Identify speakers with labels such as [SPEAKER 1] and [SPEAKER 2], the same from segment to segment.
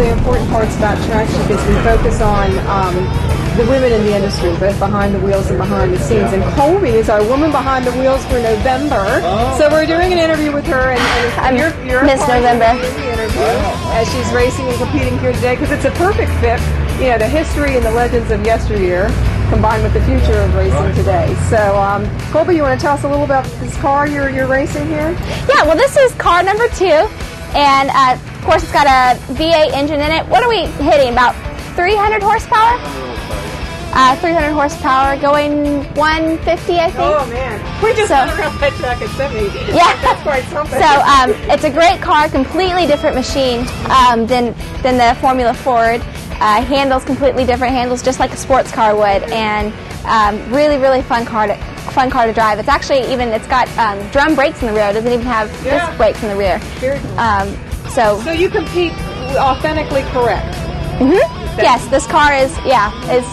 [SPEAKER 1] the important parts about Track Chick is we focus on the women in the industry, both behind the wheels and behind the scenes. And Colby is our woman behind the wheels for November. So we're doing an interview with her, and you're
[SPEAKER 2] Miss November
[SPEAKER 1] the interview as she's racing and competing here today, because it's a perfect fit. You know, the history and the legends of yesteryear combined with the future of racing today. So, Colby, you want to tell us a little about this car you're racing here?
[SPEAKER 2] Yeah, well, this is car number 2, and of course it's got a V8 engine in it. What are we hitting, about 300 horsepower? 300 horsepower, going 150, I think.
[SPEAKER 1] Oh man, we just went around that track at 70.
[SPEAKER 2] Yeah,
[SPEAKER 1] that's quite something.
[SPEAKER 2] So it's a great car, completely different machine than the Formula Ford. Handles completely different, handles just like a sports car would, and really fun car to drive. It's actually it's got drum brakes in the rear. It doesn't even have disc brakes in the rear.
[SPEAKER 1] Very cool. So you compete authentically correct.
[SPEAKER 2] Mm-hmm. Yes, this car is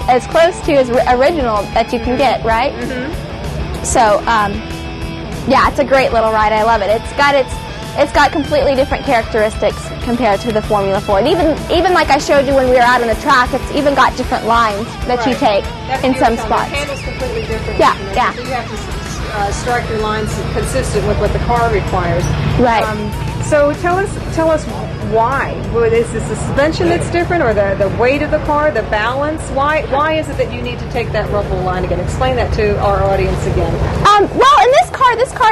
[SPEAKER 2] as close to as original that you can get, right?
[SPEAKER 1] Mm-hmm.
[SPEAKER 2] So it's a great little ride. I love it. It's got completely different characteristics compared to the Formula Ford. Even like I showed you when we were out on the track, it's even got different lines that you take in some spots.
[SPEAKER 1] The handle's completely different.
[SPEAKER 2] Yeah.
[SPEAKER 1] So you have to strike your lines consistent with what the car requires.
[SPEAKER 2] Right.
[SPEAKER 1] So tell us why. Is this the suspension that's different, or the weight of the car, the balance? Why is it that you need to take that ruffle line again? Explain that to our audience again.
[SPEAKER 2] Well, in this car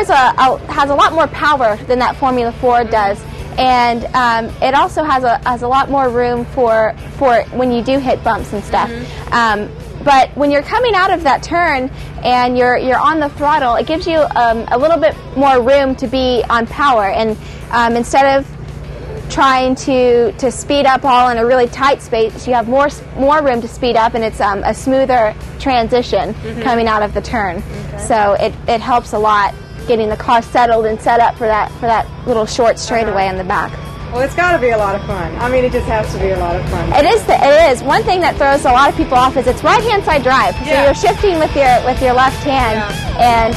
[SPEAKER 2] has a lot more power than that Formula Ford does, and it also has a lot more room for when you do hit bumps and stuff.
[SPEAKER 1] Mm-hmm.
[SPEAKER 2] But when you're coming out of that turn and you're on the throttle, it gives you a little bit more room to be on power, and instead of trying to speed up all in a really tight space, you have more room to speed up, and it's a smoother transition coming out of the turn. Okay. So it helps a lot getting the car settled and set up for that little short straightaway in the back.
[SPEAKER 1] Well, it's got to be a lot of fun. I mean, it just has to be a lot of fun.
[SPEAKER 2] It is. One thing that throws a lot of people off is it's right-hand side drive. So you're shifting with your left hand. Yeah. And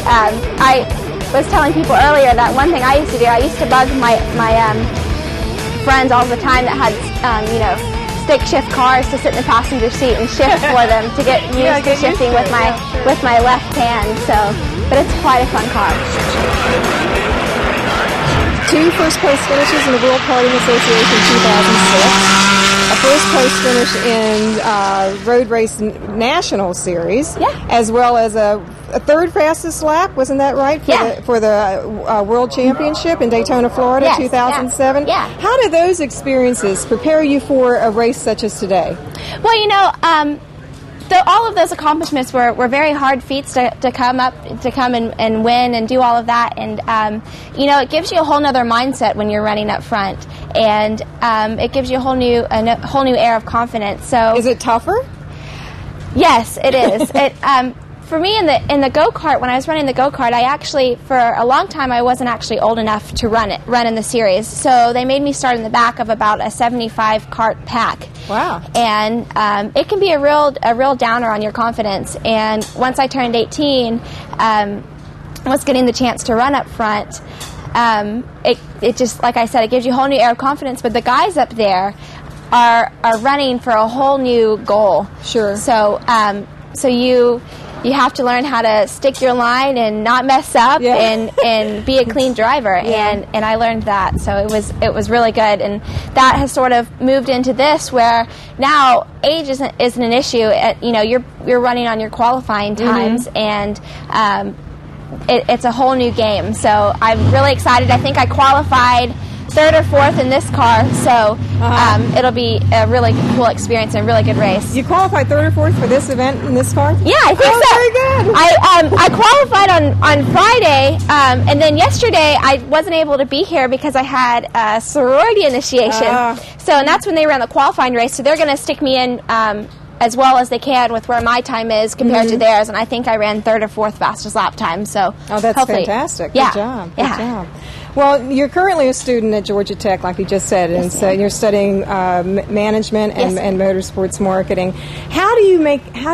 [SPEAKER 2] I was telling people earlier that one thing I used to do, I used to bug my friends all the time that had stick shift cars to sit in the passenger seat and shift for them to get used to shifting with my left hand. So, but it's quite a fun car.
[SPEAKER 1] 2 first-place finishes in the World Karting Association 2006. A first-place finish in Road Race National Series.
[SPEAKER 2] Yeah.
[SPEAKER 1] As well as a third fastest lap, wasn't that right? For the World Championship in Daytona, Florida, 2007.
[SPEAKER 2] Yeah.
[SPEAKER 1] How do those experiences prepare you for a race such as today?
[SPEAKER 2] Well, all of those accomplishments were very hard feats to come and win and do all of that, and it gives you a whole nother mindset when you're running up front, and it gives you a whole new air of confidence. So
[SPEAKER 1] is it tougher?
[SPEAKER 2] Yes, it is. For me, in the go-kart, when I was running the go-kart, I actually, for a long time, I wasn't actually old enough to run in the series. So they made me start in the back of about a 75 kart pack.
[SPEAKER 1] Wow.
[SPEAKER 2] And it can be a real downer on your confidence. And once I turned 18, was getting the chance to run up front. It just, like I said, it gives you a whole new air of confidence. But the guys up there are running for a whole new goal.
[SPEAKER 1] Sure.
[SPEAKER 2] So you have to learn how to stick your line and not mess up and be a clean driver. And I learned that. So it was really good. And that has sort of moved into this, where now age isn't an issue. You're running on your qualifying times, and it's a whole new game. So I'm really excited. I think I qualified 3rd or 4th in this car, so it'll be a really cool experience and a really good race.
[SPEAKER 1] You qualified 3rd or 4th for this event in this car?
[SPEAKER 2] Yeah, I think so.
[SPEAKER 1] Very good.
[SPEAKER 2] I qualified on Friday, and then yesterday I wasn't able to be here because I had a sorority initiation. And that's when they ran the qualifying race, so they're going to stick me in as well as they can with where my time is compared to theirs, and I think I ran 3rd or 4th fastest lap time. So
[SPEAKER 1] that's fantastic. Good job. Good job. Well, you're currently a student at Georgia Tech, like you just said, and so you're studying management and motorsports marketing. How do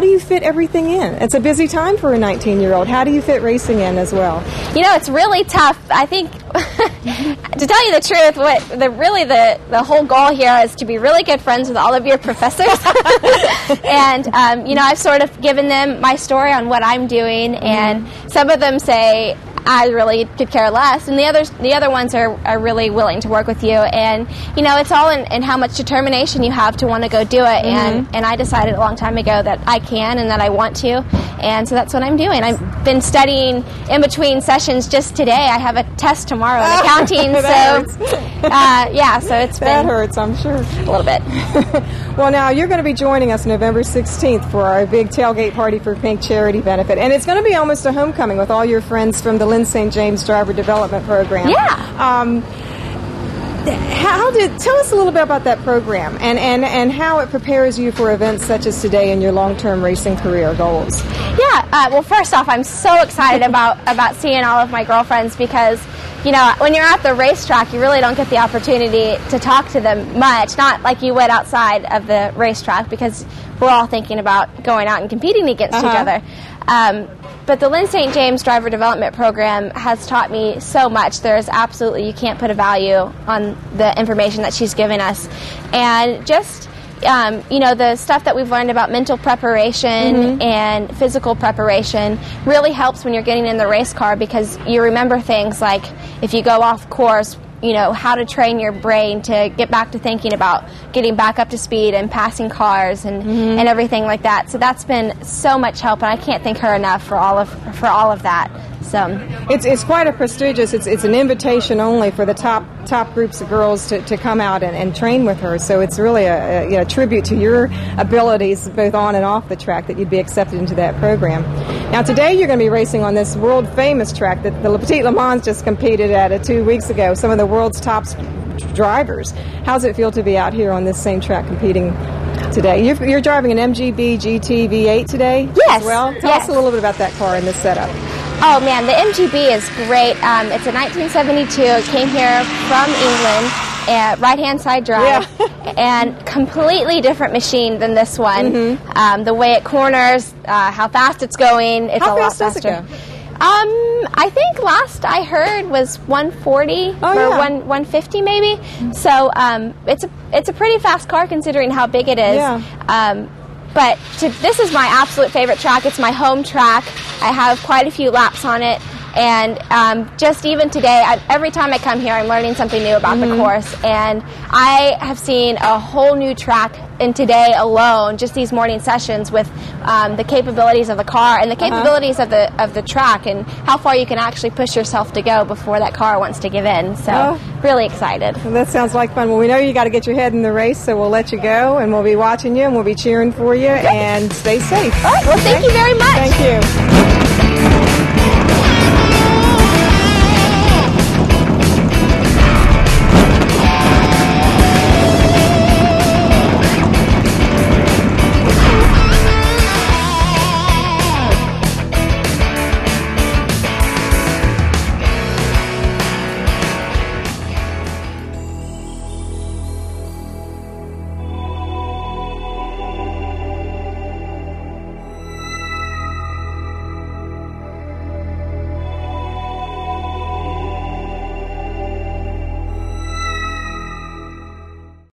[SPEAKER 1] you fit everything in? It's a busy time for a 19-year-old. How do you fit racing in as well?
[SPEAKER 2] You know, it's really tough. I think, to tell you the truth, the whole goal here is to be really good friends with all of your professors. And, you know, I've sort of given them my story on what I'm doing, and some of them say, I really could care less, and the other ones are really willing to work with you, and you know, it's all in how much determination you have to want to go do it, and I decided a long time ago that I can and that I want to, and so that's what I'm doing. I've been studying in between sessions. Just today I have a test tomorrow in accounting, so it's been...
[SPEAKER 1] That hurts, I'm sure.
[SPEAKER 2] A little bit.
[SPEAKER 1] Well, now you're going to be joining us November 16th for our big tailgate party for Pink charity benefit, and it's going to be almost a homecoming with all your friends from the St. James Driver Development Program.
[SPEAKER 2] Yeah.
[SPEAKER 1] Tell us a little bit about that program and how it prepares you for events such as today and your long-term racing career goals.
[SPEAKER 2] Yeah. Well, first off, I'm so excited about seeing all of my girlfriends because, you know, when you're at the racetrack, you really don't get the opportunity to talk to them much, not like you would outside of the racetrack because we're all thinking about going out and competing against each other. But the Lynn St. James Driver Development Program has taught me so much. There's absolutely, you can't put a value on the information that she's given us. And just, you know, the stuff that we've learned about mental preparation and physical preparation really helps when you're getting in the race car because you remember things like if you go off course, you know, how to train your brain to get back to thinking about getting back up to speed and passing cars and everything like that. So that's been so much help, and I can't thank her enough for all of that. So
[SPEAKER 1] it's quite a prestigious. It's an invitation only for the top groups of girls to come out and train with her. So it's really a tribute to your abilities both on and off the track that you'd be accepted into that program. Now today you're going to be racing on this world famous track that the Petit Le Mans just competed at 2 weeks ago. Some of the world's top drivers. How does it feel to be out here on this same track competing today? You're driving an MGB GT V8 today?
[SPEAKER 2] Yes.
[SPEAKER 1] As well? Tell us a little bit about that car and this setup.
[SPEAKER 2] Oh man, the MGB is great. It's a 1972. It came here from England, right-hand side drive, and completely different machine than this one. The way it corners, how fast it's going, it's a lot faster.
[SPEAKER 1] How fast does it go?
[SPEAKER 2] I think last I heard was 140 or 150 maybe. So it's a pretty fast car considering how big it is.
[SPEAKER 1] Yeah.
[SPEAKER 2] But this is my absolute favorite track. It's my home track. I have quite a few laps on it. And just even today, every time I come here, I'm learning something new about the course. And I have seen a whole new track in today alone, just these morning sessions with the capabilities of the car and the capabilities of the track and how far you can actually push yourself to go before that car wants to give in. So really excited.
[SPEAKER 1] Well, that sounds like fun. Well, we know you got to get your head in the race, so we'll let you go, and we'll be watching you, and we'll be cheering for you, and stay safe.
[SPEAKER 2] All right. Well, thank you very much.
[SPEAKER 1] Thank you.